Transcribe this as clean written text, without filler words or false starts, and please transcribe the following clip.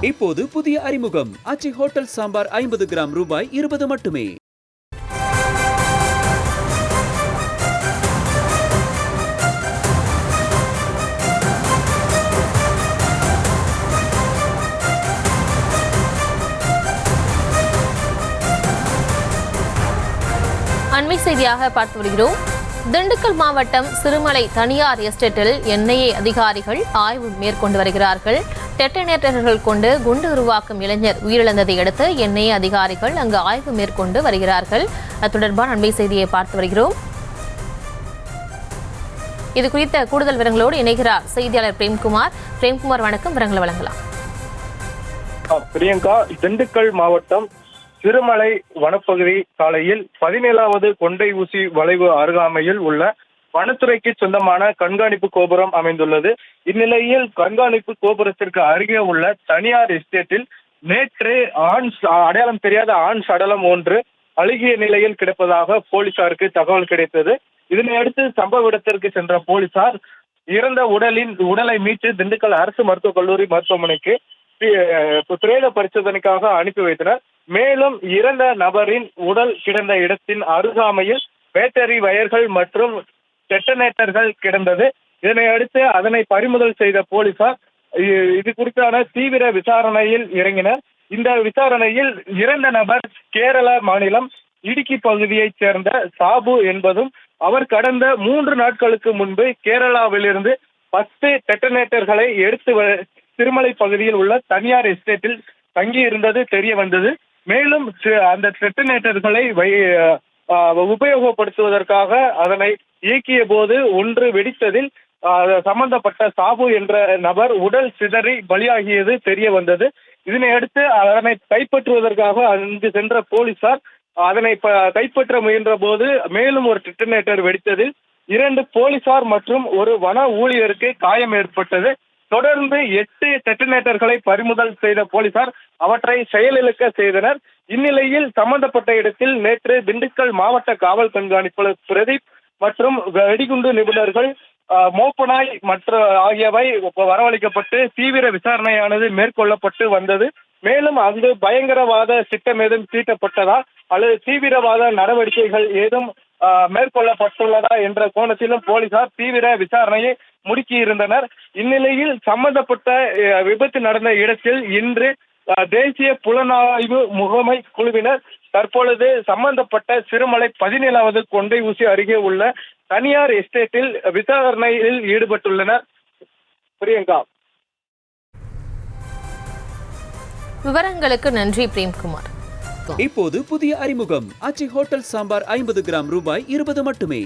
இப்போது புதிய அறிமுகம் ஆச்சி ஹோட்டல் சாம்பார் 50 கிராம் ரூபாய் 20 மட்டுமே. அண்மை செய்தியாக பார்த்து வருகிறோம். திண்டுக்கல் மாவட்டம் சிறுமலை தனியார் எஸ்டேட்டில் என்ஐஏ அதிகாரிகள் ஆய்வு மேற்கொண்டு வருகிறார்கள். டெட்டனேட்டர்கள் கொண்டு குண்டு உருவாக்கும் இளைஞர் உயிரிழந்ததை அடுத்து என்ஐஏ அதிகாரிகள் அங்கு ஆய்வு மேற்கொண்டு வருகிறார்கள். அது தொடர்பான அண்மை செய்தியை பார்த்து வருகிறோம். இது குறித்த கூடுதல் விவரங்களோடு இணைகிறார் செய்தியாளர் பிரேம்குமார். பிரேம்குமார், வணக்கம். விவரங்களை வழங்கலாம். பிரியங்கா, திண்டுக்கல் மாவட்டம் சிறுமலை வனப்பகுதி சாலையில் 17வது கொண்டை ஊசி வளைவு அருகாமையில் உள்ள வனத்துறைக்கு சொந்தமான கண்காணிப்பு கோபுரம் அமைந்துள்ளது. இந்நிலையில் கண்காணிப்பு கோபுரத்திற்கு அருகே உள்ள தனியார் எஸ்டேட்டில் நேற்று அடையாளம் தெரியாத ஆண் சடலம் ஒன்று அழுகிய நிலையில் கிடப்பதாக போலீசாருக்கு தகவல் கிடைத்தது. இதனையடுத்து சம்பவ இடத்திற்கு சென்ற போலீசார் இறந்த உடலை மீட்டு திண்டுக்கல் அரசு மருத்துவக் கல்லூரி மருத்துவமனைக்கு பிரேத பரிசோதனைக்காக அனுப்பி வைத்தனர். மேலும் இறந்த நபரின் உடல் கிடந்த இடத்தின் அருகாமையில் பேட்டரி வயர்கள் மற்றும் டெட்டனேட்டர்கள் கிடந்தது. இதனை அடுத்து அதனை பறிமுதல் செய்த போலீசார் இது குறித்தான தீவிர விசாரணையில் இறங்கினர். இந்த விசாரணையில் இறந்த நபர் கேரள மாநிலம் இடுக்கி பகுதியைச் சேர்ந்த சாபு என்பதும், அவர் கடந்த 3 நாட்களுக்கு முன்பு கேரளாவிலிருந்து 10 டெட்டனேட்டர்களை எடுத்து திருமலை பகுதியில் உள்ள தனியார் எஸ்டேட்டில் தங்கி இருந்தது தெரிய வந்தது. மேலும் அந்த டெட்டனேட்டர்களை உபயோகப்படுத்துவதற்காக அதனை இயக்கிய போது ஒன்று வெடித்ததில் சம்பந்தப்பட்ட சாபு என்ற நபர் உடல் சிதறி பலியாகியது தெரிய வந்தது. இதனை அடுத்து அதனை கைப்பற்றுவதற்காக அங்கு சென்ற போலீசார் அதனை கைப்பற்ற முயன்ற போது மேலும் ஒரு டெட்டனேட்டர் வெடித்ததில் 2 போலீசார் மற்றும் ஒரு வன ஊழியருக்கு காயம் ஏற்பட்டது. தொடர்ந்து 8 டெட்டனேட்டர்களை பறிமுதல் செய்த போலீசார் அவற்றை செயலிழக்க செய்தனர். இந்நிலையில் சம்பந்தப்பட்ட இடத்தில் நேற்று திண்டுக்கல் மாவட்ட காவல் கண்காணிப்பாளர் பிரதீப் மற்றும் வெடிகுண்டு நிபுணர்கள் மோப்பனாய் ஆகியவை வரவழைக்கப்பட்டு தீவிர விசாரணையானது மேற்கொள்ளப்பட்டு வந்தது. மேலும் அங்கு பயங்கரவாத திட்டம் ஏதும் தீட்டப்பட்டதா அல்லது தீவிரவாத நடவடிக்கைகள் ஏதும் மேற்கொள்ளப்பட்டுள்ளதா என்ற கோணத்திலும் போலீசார் தீவிர விசாரணையை முடுக்கியிருந்தனர். இந்நிலையில் சம்பந்தப்பட்ட விபத்து நடந்த இடத்தில் இன்று தேசிய புலனாய்வு முகமை குழுவினர் தற்பொழுது சம்பந்தப்பட்ட சிறுமலை 17வது கொண்டை ஊசி அருகே உள்ள தனியார் எஸ்டேட்டில் விசாரணையில் ஈடுபட்டுள்ளனர். பிரியங்கா, விவரங்களுக்கு நன்றி பிரேம்குமார். இப்போது புதிய அறிமுகம் ஆச்சி ஹோட்டல் சாம்பார் 50 கிராம் ரூபாய் 20 மட்டுமே.